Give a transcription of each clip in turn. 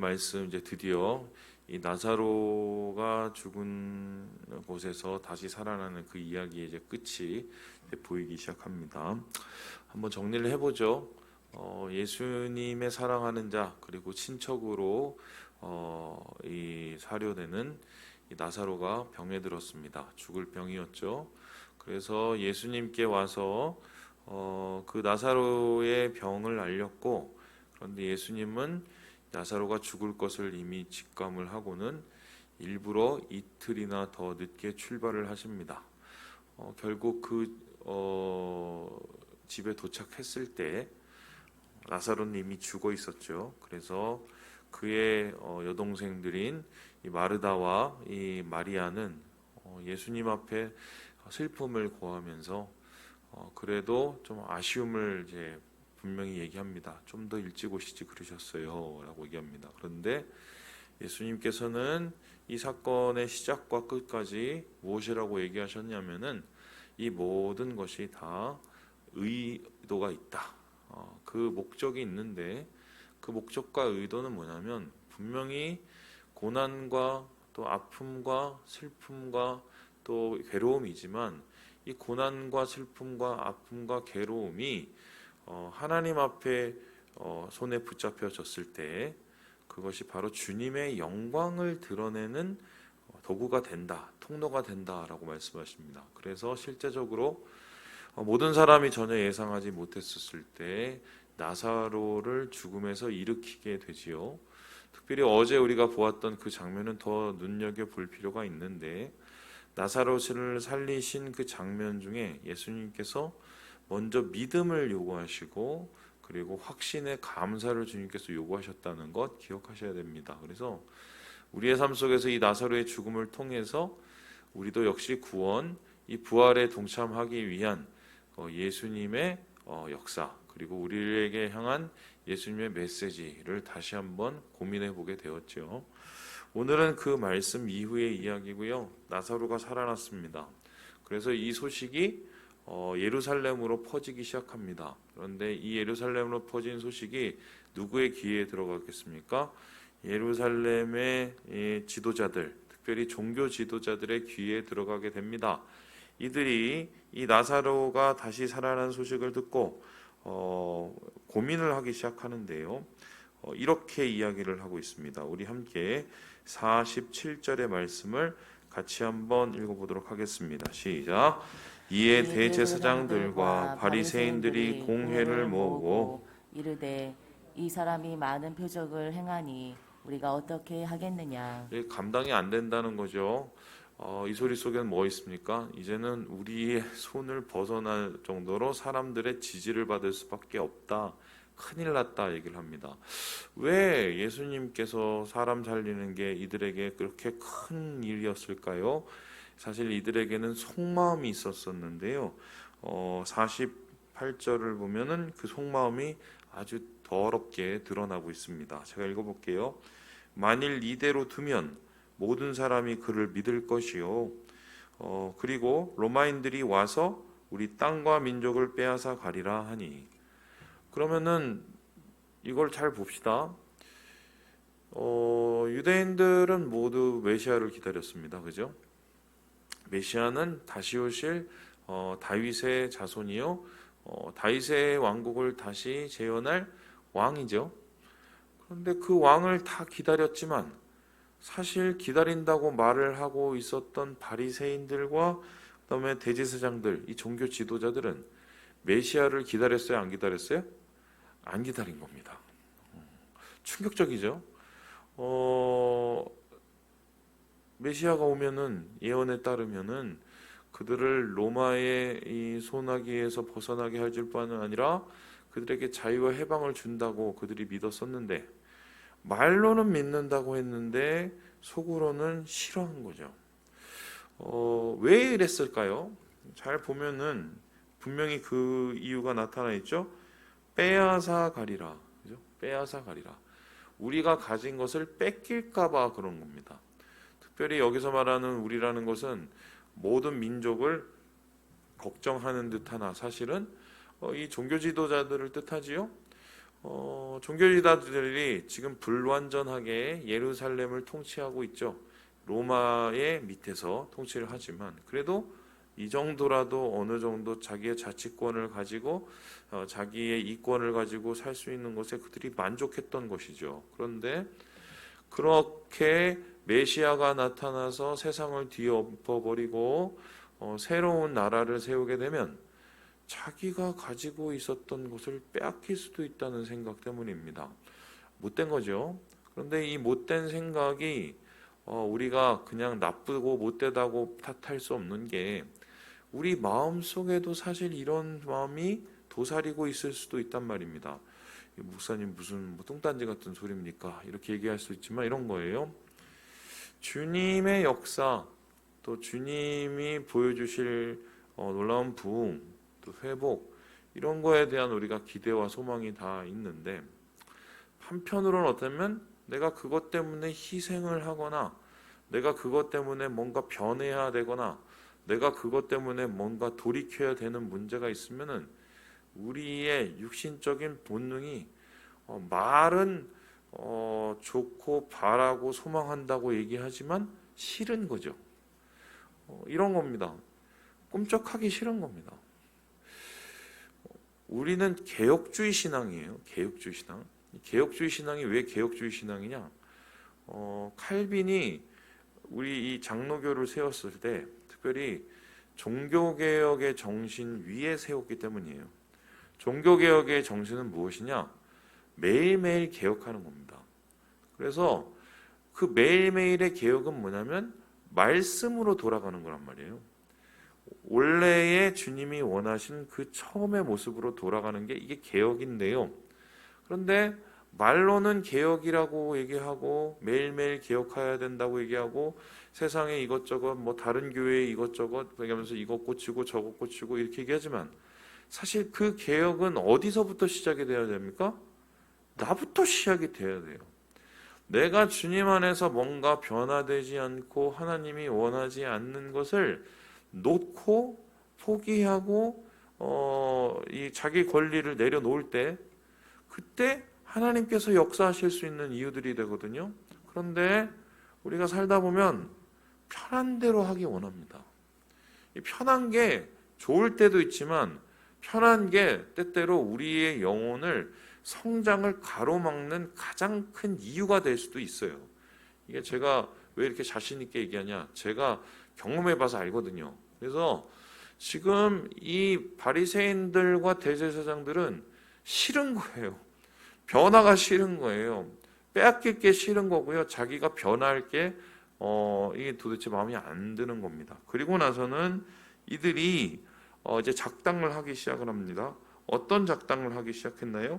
말씀 이제 드디어 이 나사로가 죽은 곳에서 다시 살아나는 그 이야기의 이제 끝이 이제 보이기 시작합니다. 한번 정리를 해보죠. 예수님의 사랑하는 자 그리고 친척으로 이 사료되는 이 나사로가 병에 들었습니다. 죽을 병이었죠. 그래서 예수님께 와서 그 나사로의 병을 알렸고, 그런데 예수님은 나사로가 죽을 것을 이미 직감을 하고는 일부러 이틀이나 더 늦게 출발을 하십니다. 결국 그 집에 도착했을 때 나사로는 이미 죽어 있었죠. 그래서 그의 여동생들인 이 마르다와 이 마리아는 예수님 앞에 슬픔을 고하면서 그래도 좀 아쉬움을 이제 분명히 얘기합니다. 좀 더 일찍 오시지 그러셨어요 라고 얘기합니다. 그런데 예수님께서는 이 사건의 시작과 끝까지 무엇이라고 얘기하셨냐면은 이 모든 것이 다 의도가 있다. 그 목적이 있는데 그 목적과 의도는 뭐냐면 분명히 고난과 또 아픔과 슬픔과 또 괴로움이지만 이 고난과 슬픔과 아픔과 괴로움이 하나님 앞에 손에 붙잡혀졌을 때 그것이 바로 주님의 영광을 드러내는 도구가 된다, 통로가 된다라고 말씀하십니다. 그래서 실제적으로 모든 사람이 전혀 예상하지 못했었을 때 나사로를 죽음에서 일으키게 되지요. 특별히 어제 우리가 보았던 그 장면은 더 눈여겨볼 필요가 있는데, 나사로를 살리신 그 장면 중에 예수님께서 먼저 믿음을 요구하시고 그리고 확신의 감사를 주님께서 요구하셨다는 것 기억하셔야 됩니다. 그래서 우리의 삶 속에서 이 나사로의 죽음을 통해서 우리도 역시 구원, 이 부활에 동참하기 위한 예수님의 역사, 그리고 우리에게 향한 예수님의 메시지를 다시 한번 고민해 보게 되었죠. 오늘은 그 말씀 이후의 이야기고요. 나사로가 살아났습니다. 그래서 이 소식이 예루살렘으로 퍼지기 시작합니다. 그런데 이 예루살렘으로 퍼진 소식이 누구의 귀에 들어갔겠습니까? 예루살렘의 지도자들, 특별히 종교 지도자들의 귀에 들어가게 됩니다. 이들이 이 나사로가 다시 살아난 소식을 듣고 고민을 하기 시작하는데요. 이렇게 이야기를 하고 있습니다. 우리 함께 47절의 말씀을 같이 한번 읽어보도록 하겠습니다. 시작. 이에 대제사장들과 바리새인들이 공회를 모으고 이르되 이 사람이 많은 표적을 행하니 우리가 어떻게 하겠느냐. 감당이 안 된다는 거죠. 이 소리 속에는 뭐 있습니까? 이제는 우리의 손을 벗어날 정도로 사람들의 지지를 받을 수밖에 없다. 큰일 났다 얘기를 합니다. 왜 예수님께서 사람 살리는 게 이들에게 그렇게 큰 일이었을까요? 사실 이들에게는 속마음이 있었었는데요. 48절을 보면은 그 속마음이 아주 더럽게 드러나고 있습니다. 제가 읽어볼게요. 만일 이대로 두면 모든 사람이 그를 믿을 것이요. 그리고 로마인들이 와서 우리 땅과 민족을 빼앗아 가리라 하니. 그러면은 이걸 잘 봅시다. 유대인들은 모두 메시아를 기다렸습니다. 그죠? 메시아는 다시 오실 다윗의 자손이요. 다윗의 왕국을 다시 재현할 왕이죠. 그런데 그 왕을 다 기다렸지만 사실 기다린다고 말을 하고 있었던 바리새인들과 그다음에 대제사장들, 이 종교 지도자들은 메시아를 기다렸어요? 안 기다렸어요? 안 기다린 겁니다. 충격적이죠. 메시아가 오면은 예언에 따르면은 그들을 로마의 이 소나기에서 벗어나게 할 뿐만 아니라 그들에게 자유와 해방을 준다고 그들이 믿었었는데, 말로는 믿는다고 했는데 속으로는 싫어한 거죠. 왜 이랬을까요? 잘 보면은 분명히 그 이유가 나타나 있죠. 빼앗아 가리라. 그죠? 빼앗아 가리라. 우리가 가진 것을 뺏길까봐 그런 겁니다. 특별히 여기서 말하는 우리라는 것은 모든 민족을 걱정하는 듯하나 사실은 이 종교 지도자들을 뜻하지요. 종교지도자들이 지금 불완전하게 예루살렘을 통치하고 있죠. 로마의 밑에서 통치를 하지만 그래도 이 정도라도 어느 정도 자기의 자치권을 가지고 자기의 이권을 가지고 살 수 있는 것에 그들이 만족했던 것이죠. 그런데 그렇게 메시아가 나타나서 세상을 뒤엎어버리고 새로운 나라를 세우게 되면 자기가 가지고 있었던 것을 빼앗길 수도 있다는 생각 때문입니다. 못된 거죠. 그런데 이 못된 생각이 우리가 그냥 나쁘고 못되다고 탓할 수 없는 게 우리 마음 속에도 사실 이런 마음이 도사리고 있을 수도 있단 말입니다. 목사님 무슨 뚱딴지 같은 소리입니까? 이렇게 얘기할 수 있지만 이런 거예요. 주님의 역사, 또 주님이 보여주실 놀라운 부흥, 또 회복, 이런 거에 대한 우리가 기대와 소망이 다 있는데 한편으로는 어쩌면 내가 그것 때문에 희생을 하거나 내가 그것 때문에 뭔가 변해야 되거나 내가 그것 때문에 뭔가 돌이켜야 되는 문제가 있으면은 우리의 육신적인 본능이 말은 좋고 바라고 소망한다고 얘기하지만 싫은 거죠. 이런 겁니다. 꿈쩍하기 싫은 겁니다. 우리는 개혁주의 신앙이에요. 개혁주의 신앙. 개혁주의 신앙이 왜 개혁주의 신앙이냐? 칼빈이 우리 이 장로교를 세웠을 때 특별히 종교개혁의 정신 위에 세웠기 때문이에요. 종교개혁의 정신은 무엇이냐? 매일매일 개혁하는 겁니다. 그래서 그 매일매일의 개혁은 뭐냐면 말씀으로 돌아가는 거란 말이에요. 원래의 주님이 원하신 그 처음의 모습으로 돌아가는 게 이게 개혁인데요. 그런데 말로는 개혁이라고 얘기하고 매일매일 개혁해야 된다고 얘기하고 세상에 이것저것 뭐 다른 교회에 이것저것 얘기하면서 이것 고치고 저것 고치고 이렇게 얘기하지만 사실 그 개혁은 어디서부터 시작이 돼야 됩니까? 나부터 시작이 돼야 돼요. 내가 주님 안에서 뭔가 변화되지 않고 하나님이 원하지 않는 것을 놓고 포기하고 이 자기 권리를 내려놓을 때 그때 하나님께서 역사하실 수 있는 이유들이 되거든요. 그런데 우리가 살다 보면 편한 대로 하기 원합니다. 이 편한 게 좋을 때도 있지만 편한 게 때때로 우리의 영혼을 성장을 가로막는 가장 큰 이유가 될 수도 있어요. 이게 제가 왜 이렇게 자신 있게 얘기하냐? 제가 경험해 봐서 알거든요. 그래서 지금 이 바리새인들과 대제사장들은 싫은 거예요. 변화가 싫은 거예요. 빼앗길 게 싫은 거고요. 자기가 변할 게 이게 도대체 마음에 안 드는 겁니다. 그리고 나서는 이들이 이제 작당을 하기 시작을 합니다. 어떤 작당을 하기 시작했나요?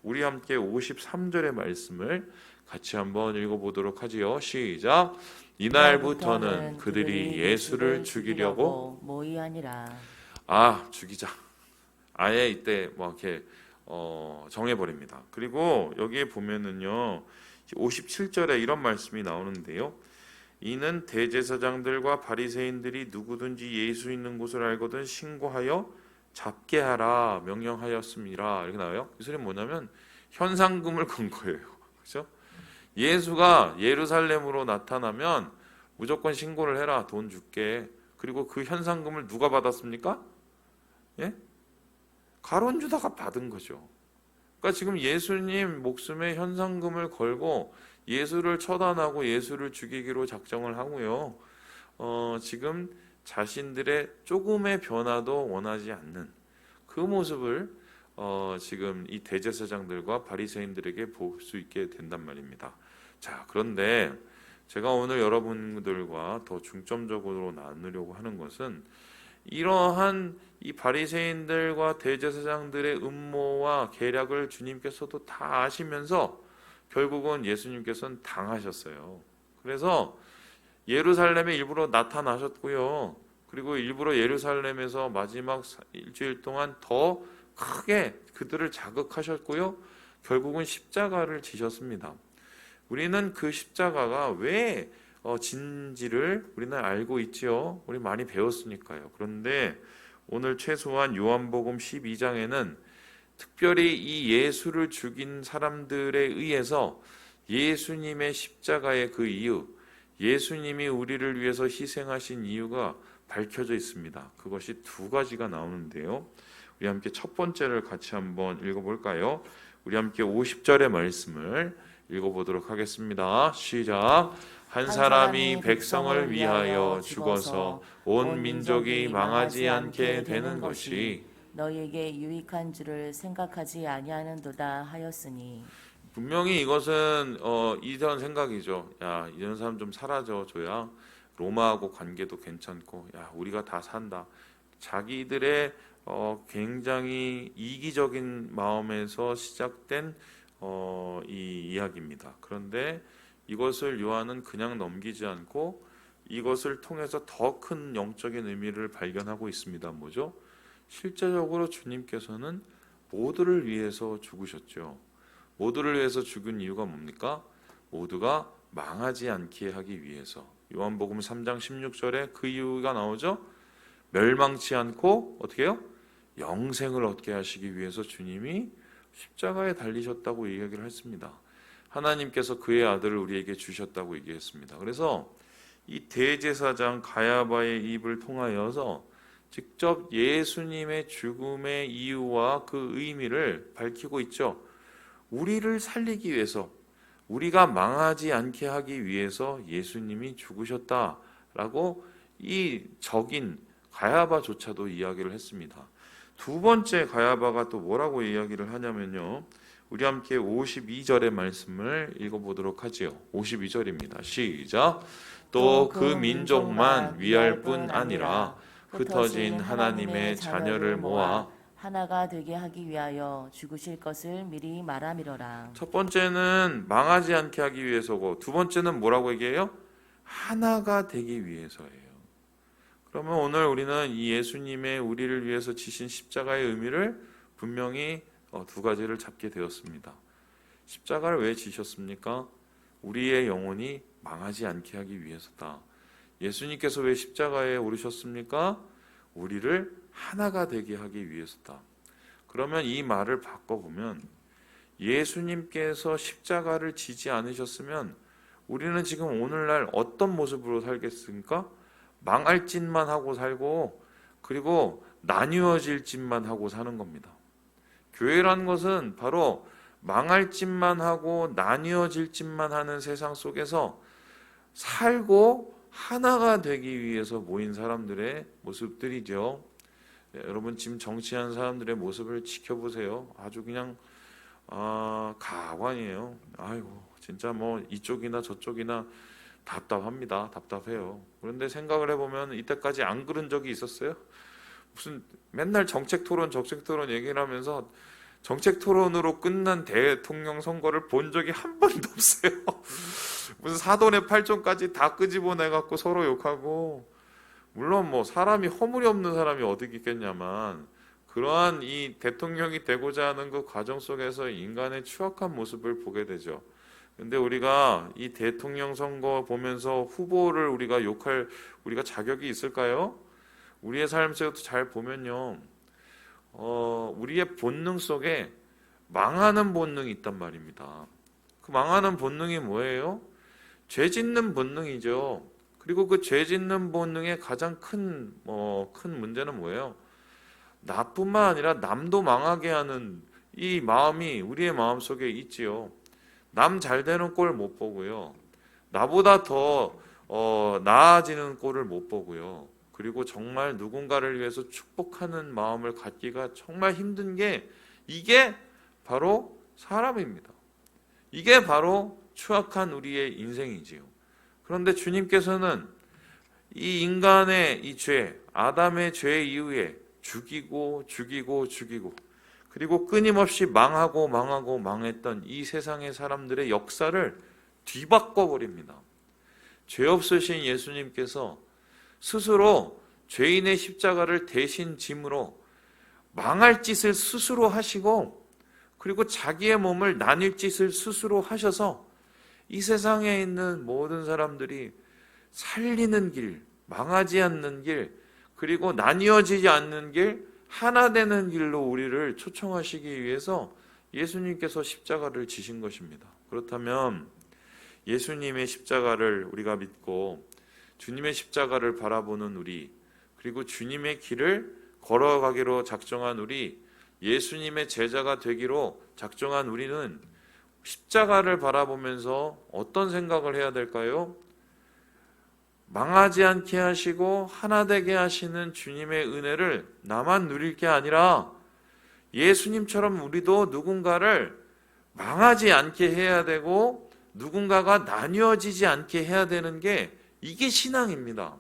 우리 함께 53절의 말씀을 같이 한번 읽어보도록 하지요. 시작. 이날부터는 그들이 예수를 죽이려고 모의하니라. 죽이자. 아예 이때 뭐 이렇게 정해버립니다. 그리고 여기에 보면은요 57절에 이런 말씀이 나오는데요. 이는 대제사장들과 바리새인들이 누구든지 예수 있는 곳을 알거든 신고하여 잡게 하라 명령하였습니다. 이렇게 나와요. 이 소리는 뭐냐면 현상금을 건 거예요. 그렇죠? 예수가 예루살렘으로 나타나면 무조건 신고를 해라. 돈 줄게. 그리고 그 현상금을 누가 받았습니까? 예? 가론 유다가 받은 거죠. 그러니까 지금 예수님 목숨에 현상금을 걸고 예수를 처단하고 예수를 죽이기로 작정을 하고요. 지금 자신들의 조금의 변화도 원하지 않는 그 모습을 지금 이 대제사장들과 바리새인들에게 볼 수 있게 된단 말입니다. 자, 그런데 제가 오늘 여러분들과 더 중점적으로 나누려고 하는 것은 이러한 이 바리새인들과 대제사장들의 음모와 계략을 주님께서도 다 아시면서 결국은 예수님께서는 당하셨어요. 그래서 예루살렘에 일부러 나타나셨고요. 그리고 일부러 예루살렘에서 마지막 일주일 동안 더 크게 그들을 자극하셨고요. 결국은 십자가를 지셨습니다. 우리는 그 십자가가 왜 진지를 우리는 알고 있지요. 우리 많이 배웠으니까요. 그런데 오늘 최소한 요한복음 12장에는 특별히 이 예수를 죽인 사람들에 의해서 예수님의 십자가의 그 이유, 예수님이 우리를 위해서 희생하신 이유가 밝혀져 있습니다. 그것이 두 가지가 나오는데요. 우리 함께 첫 번째를 같이 한번 읽어볼까요? 우리 함께 50절의 말씀을 읽어보도록 하겠습니다. 시작. 한 사람이 백성을 위하여 죽어서 온 민족이 망하지 않게 되는 것이 너희에게 유익한 줄을 생각하지 아니하는도다 하였으니. 분명히 이것은 이런 생각이죠. 야, 이런 사람 좀 사라져 줘야 로마하고 관계도 괜찮고, 야, 우리가 다 산다. 자기들의 굉장히 이기적인 마음에서 시작된 이 이야기입니다. 그런데 이것을 요한은 그냥 넘기지 않고 이것을 통해서 더 큰 영적인 의미를 발견하고 있습니다. 뭐죠? 실제적으로 주님께서는 모두를 위해서 죽으셨죠. 모두를 위해서 죽은 이유가 뭡니까? 모두가 망하지 않게 하기 위해서. 요한복음 3장 16절에 그 이유가 나오죠. 멸망치 않고 어떻게 해요? 영생을 얻게 하시기 위해서 주님이 십자가에 달리셨다고 이야기를 했습니다. 하나님께서 그의 아들을 우리에게 주셨다고 얘기했습니다. 그래서 이 대제사장 가야바의 입을 통하여서 직접 예수님의 죽음의 이유와 그 의미를 밝히고 있죠. 우리를 살리기 위해서, 우리가 망하지 않게 하기 위해서 예수님이 죽으셨다라고 이 적인 가야바조차도 이야기를 했습니다. 두 번째 가야바가 또 뭐라고 이야기를 하냐면요. 우리 함께 52절의 말씀을 읽어보도록 하지요. 52절입니다. 시작. 또 그 민족만 위할 뿐 아니라 흩어진 하나님의 자녀를 모아 하나가 되게 하기 위하여 죽으실 것을 미리 말하미러라. 첫 번째는 망하지 않게 하기 위해서고 두 번째는 뭐라고 얘기해요? 하나가 되기 위해서예요. 그러면 오늘 우리는 이 예수님의 우리를 위해서 지신 십자가의 의미를 분명히 두 가지를 잡게 되었습니다. 십자가를 왜 지셨습니까? 우리의 영혼이 망하지 않게 하기 위해서다. 예수님께서 왜 십자가에 오르셨습니까? 우리를 하나가 되게 하기 위해서다. 그러면 이 말을 바꿔보면 예수님께서 십자가를 지지 않으셨으면 우리는 지금 오늘날 어떤 모습으로 살겠습니까? 망할 짓만 하고 살고 그리고 나뉘어질 짓만 하고 사는 겁니다. 교회라는 것은 바로 망할 짓만 하고 나뉘어질 짓만 하는 세상 속에서 살고 하나가 되기 위해서 모인 사람들의 모습들이죠. 여러분 지금 정치하는 사람들의 모습을 지켜보세요. 아주 그냥 가관이에요. 아이고 진짜 뭐 이쪽이나 저쪽이나 답답합니다. 답답해요. 그런데 생각을 해보면 이때까지 안 그런 적이 있었어요? 무슨 맨날 정책 토론 얘기를 하면서 정책 토론으로 끝난 대통령 선거를 본 적이 한 번도 없어요. 무슨 사돈의 팔촌까지 다 끄집어내갖고 서로 욕하고, 물론 뭐 사람이 허물이 없는 사람이 어디 있겠냐만 그러한 이 대통령이 되고자 하는 그 과정 속에서 인간의 추악한 모습을 보게 되죠. 근데 우리가 이 대통령 선거 보면서 후보를 우리가 욕할 우리가 자격이 있을까요? 우리의 삶 속에도 잘 보면요, 우리의 본능 속에 망하는 본능이 있단 말입니다. 그 망하는 본능이 뭐예요? 죄 짓는 본능이죠. 그리고 그 죄 짓는 본능의 가장 큰 문제는 뭐예요? 나뿐만 아니라 남도 망하게 하는 이 마음이 우리의 마음 속에 있지요. 남 잘 되는 꼴 못 보고요. 나보다 더 나아지는 꼴을 못 보고요. 그리고 정말 누군가를 위해서 축복하는 마음을 갖기가 정말 힘든 게 이게 바로 사람입니다. 이게 바로 추악한 우리의 인생이지요. 그런데 주님께서는 이 인간의 이 죄, 아담의 죄 이후에 죽이고 그리고 끊임없이 망했던 이 세상의 사람들의 역사를 뒤바꿔 버립니다. 죄 없으신 예수님께서 스스로 죄인의 십자가를 대신 짐으로 망할 짓을 스스로 하시고 그리고 자기의 몸을 나뉠 짓을 스스로 하셔서 이 세상에 있는 모든 사람들이 살리는 길, 망하지 않는 길, 그리고 나뉘어지지 않는 길, 하나 되는 길로 우리를 초청하시기 위해서 예수님께서 십자가를 지신 것입니다. 그렇다면 예수님의 십자가를 우리가 믿고 주님의 십자가를 바라보는 우리, 그리고 주님의 길을 걸어가기로 작정한 우리, 예수님의 제자가 되기로 작정한 우리는 십자가를 바라보면서 어떤 생각을 해야 될까요? 망하지 않게 하시고 하나 되게 하시는 주님의 은혜를 나만 누릴 게 아니라 예수님처럼 우리도 누군가를 망하지 않게 해야 되고 누군가가 나뉘어지지 않게 해야 되는 게 이게 신앙입니다.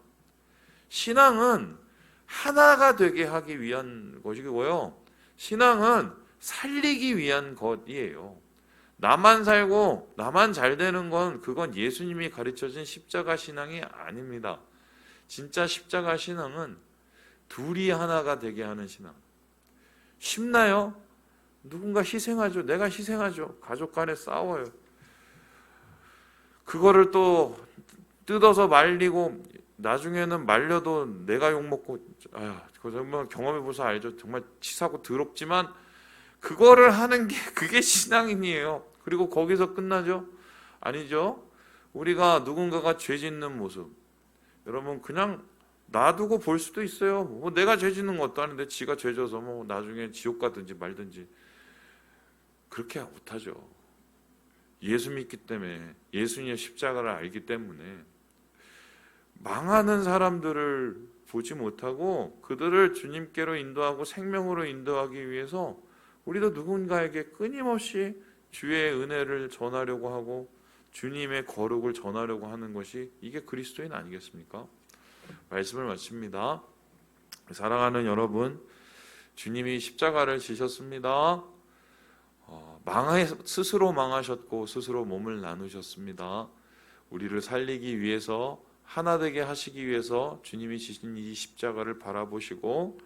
신앙은 하나가 되게 하기 위한 것이고요. 신앙은 살리기 위한 것이에요. 나만 살고 나만 잘 되는 건 그건 예수님이 가르쳐준 십자가 신앙이 아닙니다. 진짜 십자가 신앙은 둘이 하나가 되게 하는 신앙. 쉽나요? 누군가 희생하죠. 내가 희생하죠. 가족 간에 싸워요. 그거를 또 뜯어서 말리고 나중에는 말려도 내가 욕먹고, 그거 정말 경험해보서 알죠. 정말 치사하고 더럽지만 그거를 하는 게 그게 신앙인이에요. 그리고 거기서 끝나죠? 아니죠. 우리가 누군가가 죄 짓는 모습, 여러분 그냥 놔두고 볼 수도 있어요. 뭐 내가 죄 짓는 것도 아닌데 지가 죄 져서 뭐 나중에 지옥 가든지 말든지. 그렇게 못하죠. 예수 믿기 때문에, 예수님의 십자가를 알기 때문에 망하는 사람들을 보지 못하고 그들을 주님께로 인도하고 생명으로 인도하기 위해서 우리도 누군가에게 끊임없이 주의 은혜를 전하려고 하고 주님의 거룩을 전하려고 하는 것이 이게 그리스도인 아니겠습니까? 말씀을 마칩니다. 사랑하는 여러분, 주님이 십자가를 지셨습니다. 스스로 망하셨고 스스로 몸을 나누셨습니다. 우리를 살리기 위해서, 하나 되게 하시기 위해서 주님이 지신 이 십자가를 바라보시고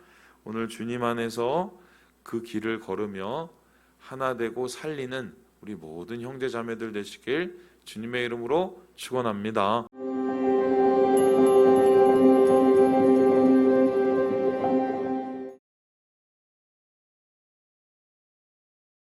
오늘 주님 안에서 그 길을 걸으며 하나 되고 살리는 우리 모든 형제 자매들 되시길 주님의 이름으로 축원합니다.